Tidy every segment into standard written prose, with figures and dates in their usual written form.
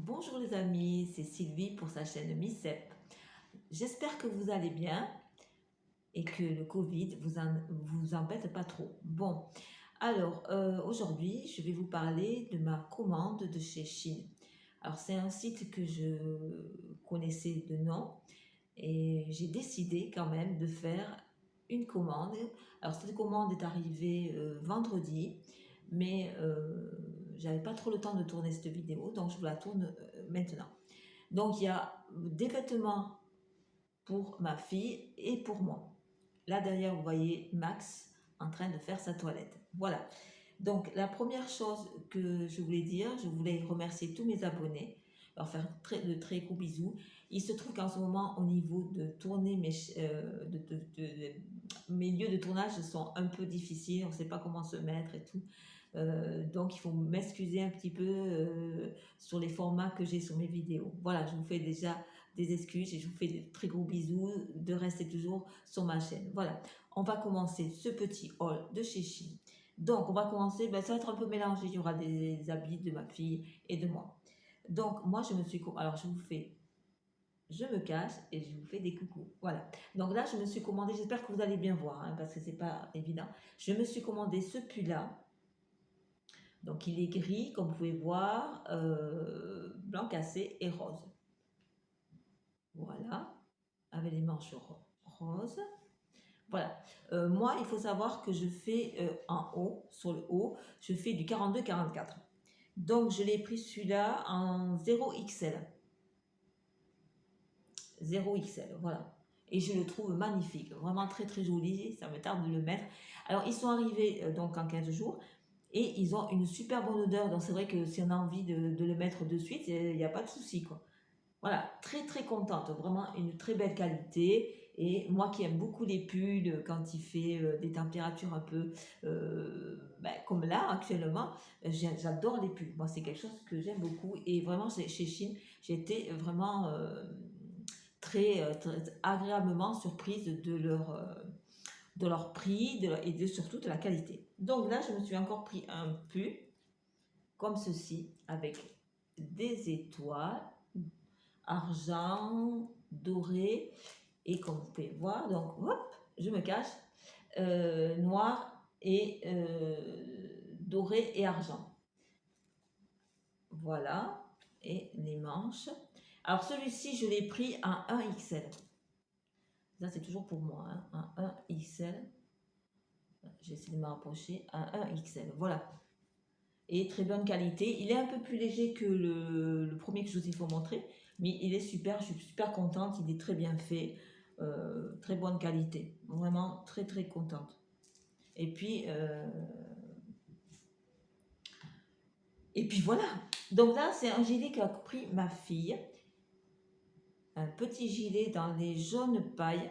Bonjour les amis, c'est Sylvie pour sa chaîne MICEP. J'espère que vous allez bien et que le Covid vous embête pas trop. Bon, alors aujourd'hui je vais vous parler de ma commande de chez Chine. Alors c'est un site que je connaissais de nom et j'ai décidé quand même de faire une commande. Alors cette commande est arrivée vendredi, mais j'avais pas trop le temps de tourner cette vidéo, donc je vous la tourne maintenant. Donc il y a des vêtements pour ma fille et pour moi. Là derrière vous voyez Max en train de faire sa toilette. Voilà. Donc la première chose que je voulais dire, je voulais remercier tous mes abonnés, leur faire de très gros bisous. Il se trouve qu'en ce moment au niveau de tourner mes lieux de tournage sont un peu difficiles, on ne sait pas comment se mettre et tout. Donc il faut m'excuser un petit peu sur les formats que j'ai sur mes vidéos. Voilà, je vous fais déjà des excuses et je vous fais de très gros bisous de rester toujours sur ma chaîne. Voilà, on va commencer ce petit haul de chez Chine. Donc on va commencer, ça va être un peu mélangé, il y aura des habits de ma fille et de moi. Donc moi alors je me cache et je vous fais des coucous. Voilà. Donc là, je me suis commandé, j'espère que vous allez bien voir, hein, parce que c'est pas évident. Je me suis commandé ce pull-là. Donc il est gris, comme vous pouvez voir, blanc cassé et rose. Voilà, avec les manches roses. Voilà. Moi, il faut savoir que je fais en haut, sur le haut, je fais du 42-44. Donc je l'ai pris celui-là en 0XL. 0XL, voilà. Et je le trouve magnifique, vraiment très très joli, ça me tarde de le mettre. Alors ils sont arrivés donc en 15 jours et ils ont une super bonne odeur, donc c'est vrai que si on a envie de le mettre de suite, il n'y a pas de souci quoi. Voilà, très très contente, vraiment une très belle qualité. Et moi qui aime beaucoup les pulls quand il fait des températures un peu comme là actuellement, j'adore les pulls. Moi c'est quelque chose que j'aime beaucoup et vraiment chez Chine, j'ai été vraiment très agréablement surprise de leur prix surtout de la qualité. Donc là, je me suis encore pris un pull comme ceci avec des étoiles, argent, doré et comme vous pouvez voir, donc hop, je me cache, noir et doré et argent. Voilà, et les manches. Alors celui-ci, je l'ai pris en 1XL. Ça, c'est toujours pour moi, hein, un 1XL. J'essaie de me rapprocher, un 1XL. Voilà. Et très bonne qualité. Il est un peu plus léger que le premier que je vous ai montré, mais il est super. Je suis super contente. Il est très bien fait. Très bonne qualité. Vraiment très très contente. Et puis voilà. Donc là, c'est un gilet qu'a pris ma fille. Un petit gilet dans les jaunes pailles.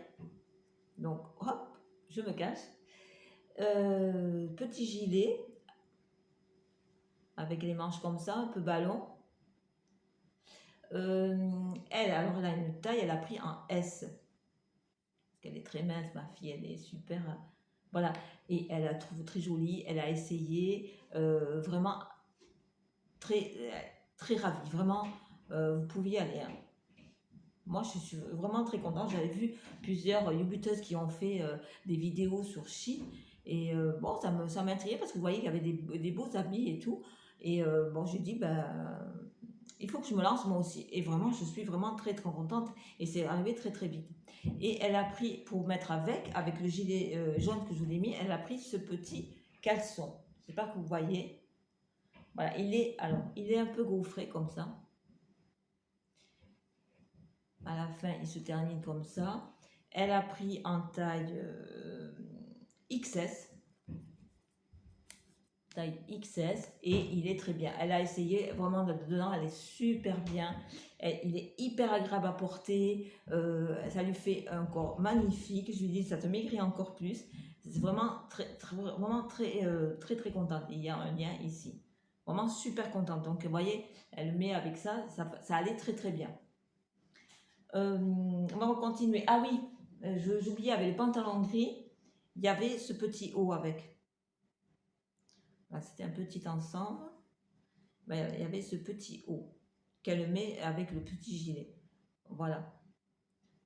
Donc hop, je me cache. Petit gilet avec les manches comme ça, un peu ballon. Alors elle a une taille, elle a pris en S. Parce qu'elle est très mince, ma fille, elle est super. Voilà. Et elle la trouve très jolie, elle a essayé, vraiment très, très ravie. Vraiment, vous pouviez y aller. Hein. Moi, je suis vraiment très contente. J'avais vu plusieurs youtubeuses qui ont fait des vidéos sur Chine. Et bon, ça m'intriguait parce que vous voyez qu'il y avait des beaux habits et tout. Et bon, j'ai dit, il faut que je me lance moi aussi. Et vraiment, je suis vraiment très très contente. Et c'est arrivé très très vite. Et elle a pris, pour mettre avec le gilet jaune que je vous ai mis, elle a pris ce petit caleçon. Je ne sais pas que vous voyez. Voilà, il est un peu gaufré comme ça. À la fin, il se termine comme ça. Elle a pris en taille XS. Taille XS et il est très bien. Elle a essayé vraiment dedans, elle est super bien. Il est hyper agréable à porter. Ça lui fait un corps magnifique. Je lui dis, ça te maigrit encore plus. C'est vraiment très très contente. Il y a un lien ici. Vraiment super contente. Donc, vous voyez, elle met avec ça allait très très bien. On va continuer. Ah oui, j'oubliais, avec les pantalons gris, il y avait ce petit haut avec. C'était un petit ensemble. Il y avait ce petit haut qu'elle met avec le petit gilet. Voilà.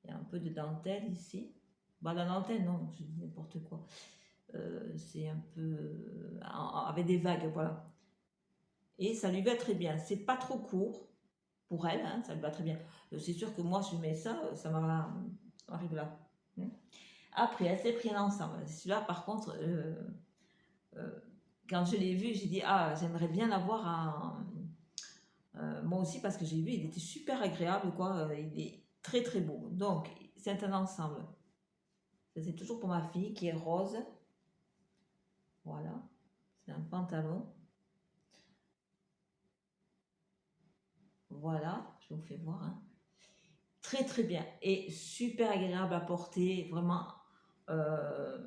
Il y a un peu de dentelle ici. Bah, la dentelle, non, je dis n'importe quoi. C'est un peu avec des vagues, voilà. Et ça lui va très bien. C'est pas trop court pour elle, hein, ça lui va très bien. C'est sûr que moi, je mets ça, ça m'arrive là. Après, elle s'est pris un ensemble. Celui-là, par contre, euh, quand je l'ai vu, j'ai dit, ah, j'aimerais bien l'avoir moi aussi, parce que j'ai vu, il était super agréable, quoi. Il est très, très beau. Donc, c'est un ensemble. C'est toujours pour ma fille, qui est rose. Voilà. C'est un pantalon. Voilà, je vous fais voir. Hein. Très, très bien. Et super agréable à porter. Vraiment. euh,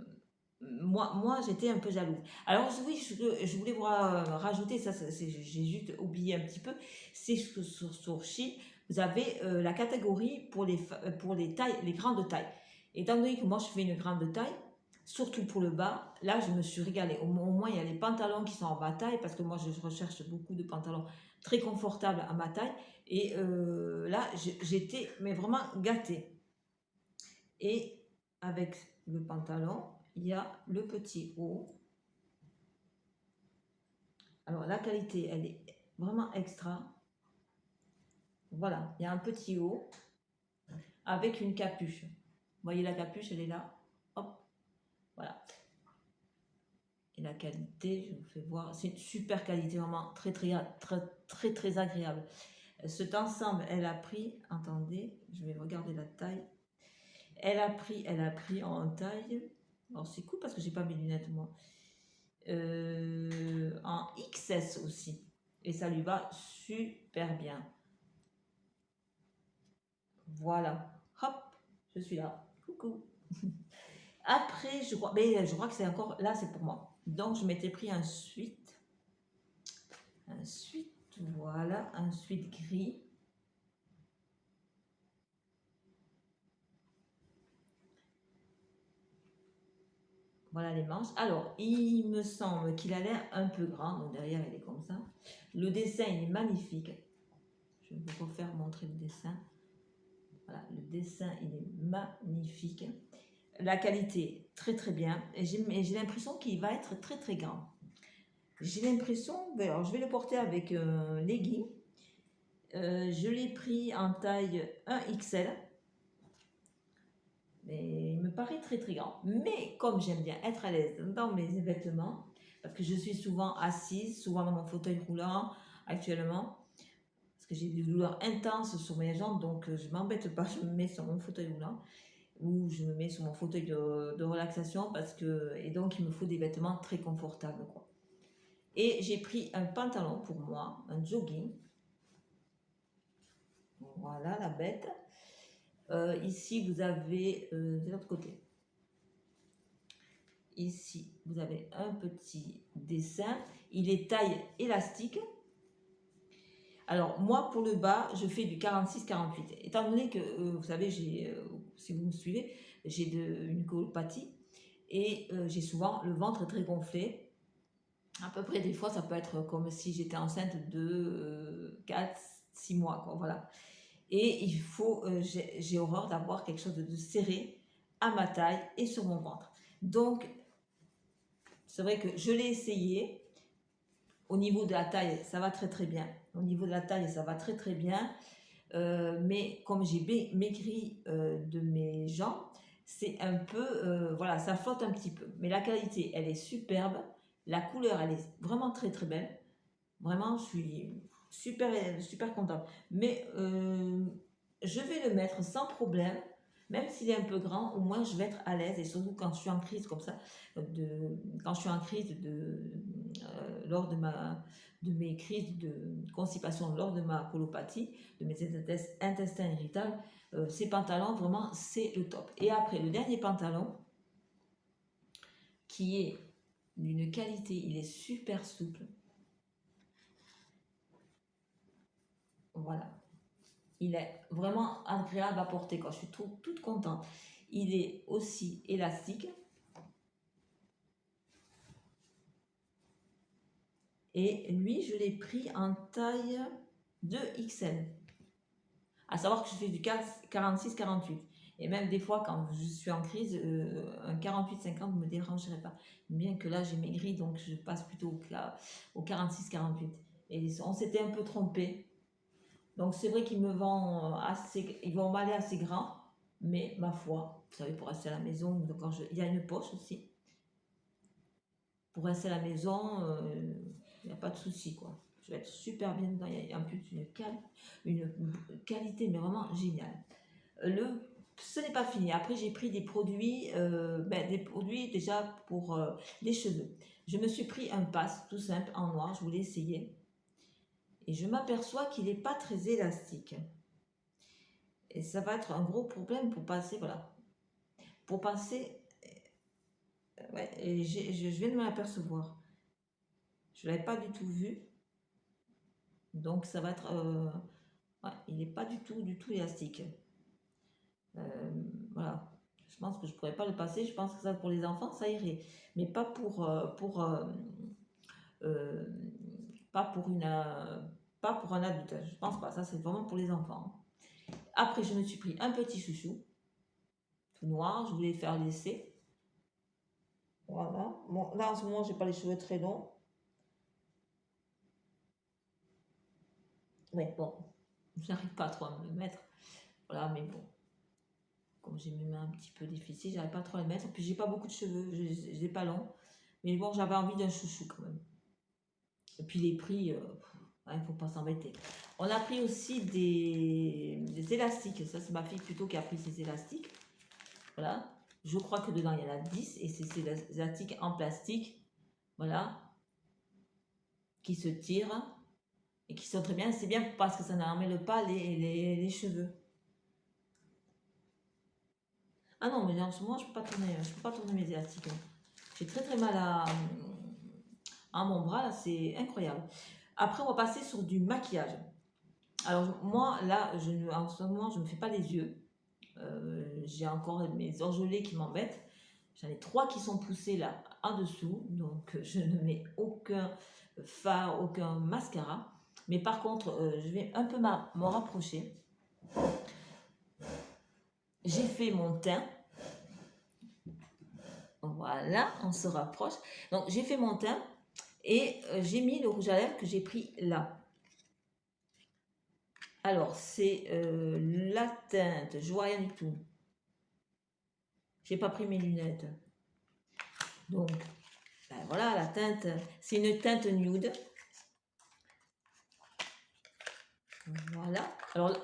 moi j'étais un peu jalouse. Alors oui, je voulais vous rajouter, ça, j'ai juste oublié un petit peu, c'est que sur Shein, vous avez la catégorie pour les tailles, les grandes tailles. Étant donné que moi je fais une grande taille, surtout pour le bas, là je me suis régalée. Au moins il y a les pantalons qui sont en bas taille, parce que moi je recherche beaucoup de pantalons très confortables à ma taille. Et là j'étais mais vraiment gâtée. Et avec le pantalon, il y a le petit haut. Alors la qualité, elle est vraiment extra. Voilà, il y a un petit haut avec une capuche. Vous voyez la capuche, elle est là. Hop, voilà. Et la qualité, je vous fais voir, c'est une super qualité, vraiment très très très très très agréable. Cet ensemble, elle a pris, attendez, je vais regarder la taille. Elle a pris en taille. Alors c'est cool parce que j'ai pas mes lunettes moi. En XS aussi. Et ça lui va super bien. Voilà. Hop, je suis là. Coucou. Après, je crois que c'est encore, là c'est pour moi. Donc je m'étais pris un sweat. Un sweat, voilà, un sweat gris. Voilà les manches. Alors, il me semble qu'il a l'air un peu grand. Donc derrière, il est comme ça. Le dessin, il est magnifique. Je vais vous refaire montrer le dessin. Voilà, le dessin, il est magnifique. La qualité, très très bien. Et j'ai l'impression qu'il va être très très grand. J'ai l'impression, alors je vais le porter avec legging. Je l'ai pris en taille 1XL. Mais il me paraît très très grand. Mais comme j'aime bien être à l'aise dans mes vêtements, parce que je suis souvent assise, souvent dans mon fauteuil roulant actuellement, parce que j'ai des douleurs intenses sur mes jambes, donc je ne m'embête pas, je me mets sur mon fauteuil roulant ou je me mets sur mon fauteuil de relaxation et donc il me faut des vêtements très confortables quoi. Et j'ai pris un pantalon pour moi, un jogging. Voilà la bête. Ici vous avez de l'autre côté. Ici vous avez un petit dessin. Il est taille élastique. Alors moi pour le bas je fais du 46-48. Étant donné que vous savez si vous me suivez, j'ai une colopathie et j'ai souvent le ventre très gonflé. À peu près des fois ça peut être comme si j'étais enceinte de 4-6 mois quoi, voilà. Et j'ai horreur d'avoir quelque chose de serré à ma taille et sur mon ventre. Donc c'est vrai que je l'ai essayé. Au niveau de la taille, ça va très très bien. Au niveau de la taille, ça va très très bien. Mais comme j'ai maigri de mes jambes, c'est un peu, voilà, ça flotte un petit peu. Mais la qualité, elle est superbe. La couleur, elle est vraiment très très belle. Vraiment, je suis super, super contente. Mais je vais le mettre sans problème. Même s'il est un peu grand, au moins je vais être à l'aise. Et surtout quand je suis en crise comme ça, quand je suis en crise lors de mes crises de constipation, lors de ma colopathie, de mes intestins irritables, ces pantalons, vraiment, c'est le top. Et après, le dernier pantalon, qui est d'une qualité, il est super souple. Voilà. Il est vraiment agréable à porter quand je suis toute contente. Il est aussi élastique. Et lui, je l'ai pris en taille 2XL. À savoir que je fais du 46-48. Et même des fois, quand je suis en crise, un 48-50 ne me dérangerait pas. Bien que là, j'ai maigri, donc je passe plutôt au 46-48. Et on s'était un peu trompé. Donc c'est vrai qu'ils me vendent ils vont m'aller assez grand. Mais ma foi, vous savez, pour rester à la maison, donc il y a une poche aussi. Pour rester à la maison, il n'y a pas de souci, quoi. Je vais être super bien dedans. Il y a en plus une qualité, mais vraiment géniale. Ce n'est pas fini. Après, j'ai pris des produits déjà pour les cheveux. Je me suis pris un passe tout simple en noir. Je voulais essayer. Et je m'aperçois qu'il n'est pas très élastique. Et ça va être un gros problème pour passer, voilà. Pour passer, ouais, et je viens de m'apercevoir. Je ne l'avais pas du tout vu. Donc ça va être, ouais, il n'est pas du tout élastique. Voilà. Je pense que je pourrais pas le passer. Je pense que ça pour les enfants, ça irait. Mais pas euh, pas pour pas pour un adulte. Je pense pas. Ça, c'est vraiment pour les enfants. Après, je me suis pris un petit chouchou, tout noir. Je voulais faire l'essai. Voilà. Bon, là, en ce moment, j'ai pas les cheveux très longs. Ouais, bon. Je n'arrive pas trop à me le mettre. Voilà, mais bon. Comme j'ai mes mains un petit peu difficiles, j'arrive pas trop à le mettre. Et puis, j'ai pas beaucoup de cheveux. Je n'ai pas long. Mais bon, j'avais envie d'un chouchou quand même. Et puis les prix, il ne faut pas s'embêter. On a pris aussi des élastiques. Ça, c'est ma fille plutôt qui a pris ces élastiques. Voilà. Je crois que dedans, il y en a 10. Et c'est ces élastiques en plastique. Voilà. Qui se tirent. Et qui sont très bien. C'est bien parce que ça n'emmêle pas les cheveux. Ah non, mais en ce moment, je ne peux pas tourner mes élastiques. J'ai très mal à mon bras. Là, c'est incroyable. Après, on va passer sur du maquillage. Alors moi, là, en ce moment, je ne me fais pas les yeux. J'ai encore mes orgelets qui m'embêtent. J'en ai 3 qui sont poussés là en dessous. Donc je ne mets aucun fard, aucun mascara. Mais par contre, je vais un peu m'en rapprocher. J'ai fait mon teint. Voilà, on se rapproche. Donc j'ai fait mon teint et j'ai mis le rouge à lèvres que j'ai pris là. Alors, c'est la teinte, je vois rien du tout. J'ai pas pris mes lunettes. Donc, ben voilà, la teinte, c'est une teinte nude. Voilà. Alors,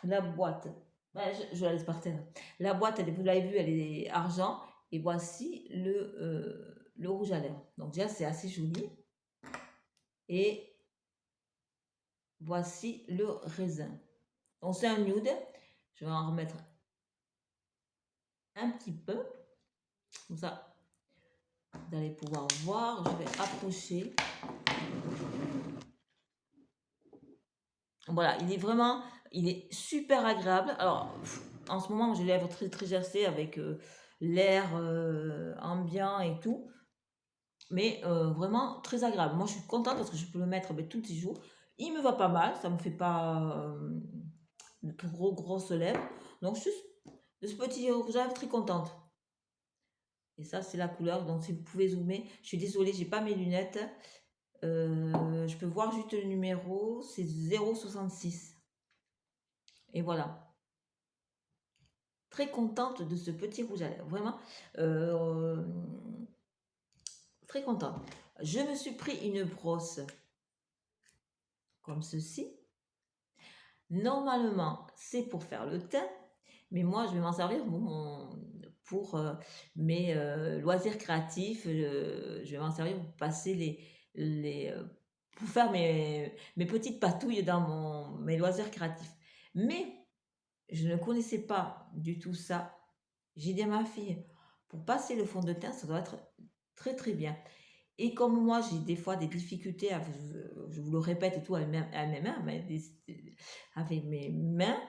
la boîte, ben, je la laisse par terre. La boîte, vous l'avez vu, elle est argent. Et voici le rouge à lèvres. Donc déjà, c'est assez joli. Et voici le raisin. Donc c'est un nude. Je vais en remettre un petit peu. Comme ça, vous allez pouvoir voir. Je vais approcher. Voilà, il est super agréable. Alors, en ce moment, j'ai les lèvres très gercées avec l'air ambiant et tout. Mais vraiment très agréable. Moi, je suis contente parce que je peux le mettre tous les jours. Il me va pas mal, ça me fait pas de grosses lèvres. Donc, je suis de ce petit rouge à lèvres très contente. Et ça, c'est la couleur. Donc, si vous pouvez zoomer, je suis désolée, j'ai pas mes lunettes. Je peux voir juste le numéro, c'est 0,66. Et voilà. Très contente de ce petit rouge à lèvres. Vraiment, très contente. Je me suis pris une brosse comme ceci. Normalement, c'est pour faire le teint. Mais moi, je vais m'en servir pour mes loisirs créatifs. Je vais m'en servir pour passer pour faire mes petites patouilles dans mes loisirs créatifs. Mais je ne connaissais pas du tout ça. J'ai dit à ma fille, pour passer le fond de teint, ça doit être très bien. Et comme moi, j'ai des fois des difficultés, je vous le répète et tout, avec mes mains, avec mes mains,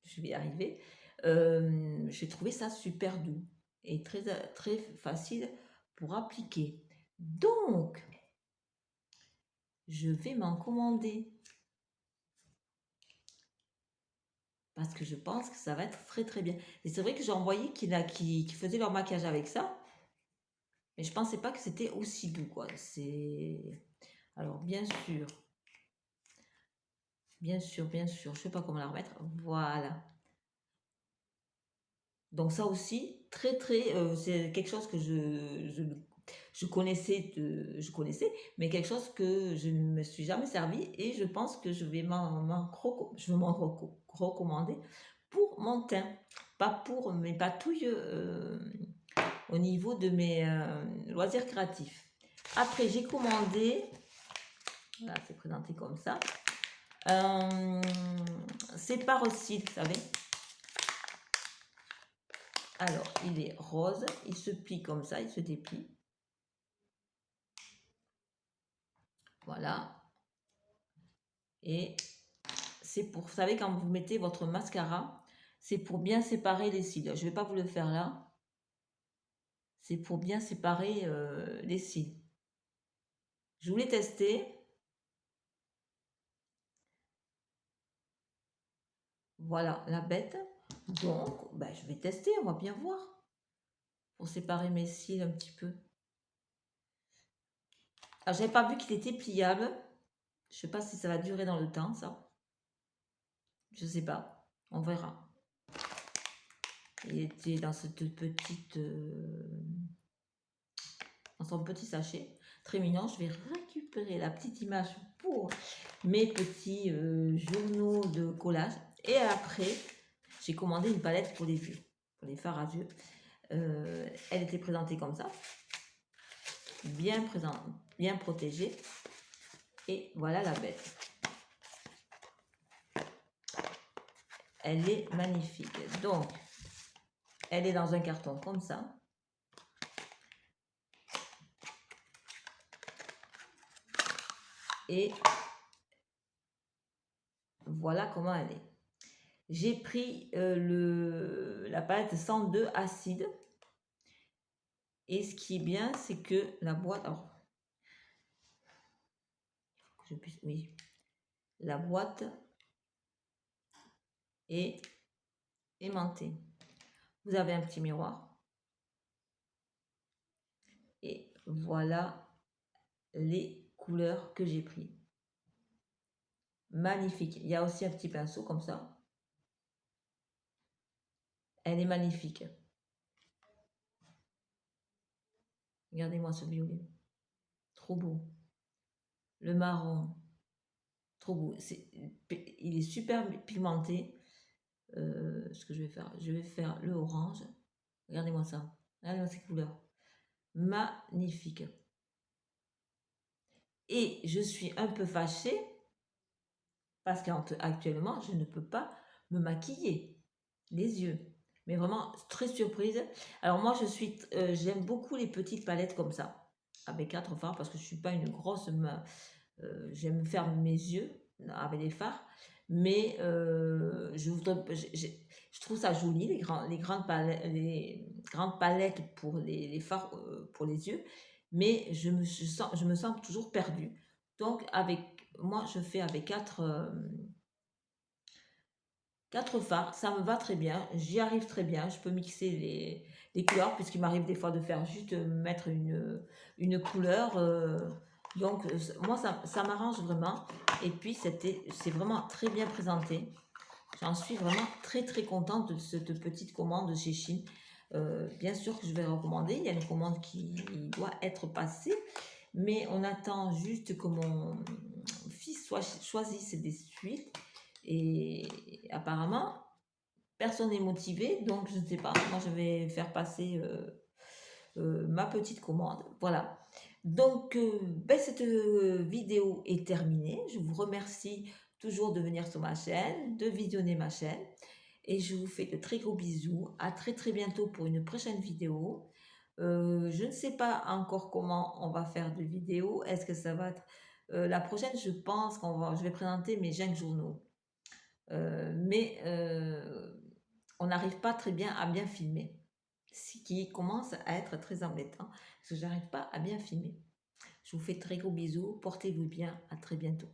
je vais y arriver, j'ai trouvé ça super doux et très facile pour appliquer. Donc, je vais m'en commander parce que je pense que ça va être très très bien. Et c'est vrai que j'ai envoyé qui faisaient leur maquillage avec ça, mais je pensais pas que c'était aussi doux, quoi. C'est... Alors, bien sûr, je sais pas comment la remettre. Voilà. Donc ça aussi, c'est quelque chose que je connaissais, mais quelque chose que je ne me suis jamais servi et je pense que je vais recommander pour mon teint, pas pour mes patouilles au niveau de mes loisirs créatifs. Après, j'ai commandé, là c'est présenté comme ça, c'est par aussi, vous savez. Alors, il est rose, il se plie comme ça, il se déplie. Voilà. Et c'est pour, vous savez, quand vous mettez votre mascara, c'est pour bien séparer les cils. Je ne vais pas vous le faire là. C'est pour bien séparer les cils. Je voulais tester. Voilà la bête. Donc, ben, je vais tester, on va bien voir. Pour séparer mes cils un petit peu. Alors, j'avais pas vu qu'il était pliable. Je sais pas si ça va durer dans le temps, ça. Je sais pas. On verra. Il était dans cette petite... dans son petit sachet. Très mignon. Je vais récupérer la petite image pour mes petits journaux de collage. Et après, j'ai commandé une palette pour les yeux, pour les fards à yeux. Elle était présentée comme ça. Bien présente, bien protégée. Et voilà la bête. Elle est magnifique. Donc, elle est dans un carton comme ça. Et voilà comment elle est. J'ai pris la palette 102 acide. Et ce qui est bien, c'est que la boîte... Alors, que je puisse... Oui. La boîte est aimantée. Vous avez un petit miroir. Et voilà les couleurs que j'ai pris. Magnifique. Il y a aussi un petit pinceau comme ça. Elle est magnifique. Regardez-moi ce violet. Trop beau. Le marron. Trop beau. Il est super pigmenté. Ce que je vais faire, le orange. Regardez-moi ça. Regardez-moi ces couleurs. Magnifique. Et je suis un peu fâchée parce qu'actuellement, je ne peux pas me maquiller les yeux. Mais vraiment, très surprise. Alors moi, j'aime beaucoup les petites palettes comme ça, avec 4 fards, parce que je ne suis pas une grosse... j'aime faire mes yeux avec les fards. Mais je trouve ça joli, les grandes palettes pour les fards pour les yeux. Mais je me sens toujours perdue. Donc, moi, je fais avec 4 fards, ça me va très bien, j'y arrive très bien, je peux mixer les couleurs, puisqu'il m'arrive des fois de faire juste mettre une couleur, donc moi ça m'arrange vraiment, et puis c'est vraiment très bien présenté, j'en suis vraiment très très contente de cette petite commande chez Shein. Bien sûr que je vais recommander, il y a une commande qui doit être passée, mais on attend juste que mon fils choisisse des suites. Et apparemment, personne n'est motivé, donc je ne sais pas. Moi, je vais faire passer ma petite commande. Voilà. Donc, ben, cette vidéo est terminée. Je vous remercie toujours de venir sur ma chaîne, de visionner ma chaîne. Et je vous fais de très gros bisous. À très très bientôt pour une prochaine vidéo. Je ne sais pas encore comment on va faire de vidéo. Est-ce que ça va être... la prochaine, je pense je vais présenter mes 5 journaux. Mais on n'arrive pas très bien à bien filmer. Ce qui commence à être très embêtant, parce que j'arrive pas à bien filmer. Je vous fais très gros bisous, portez-vous bien, à très bientôt.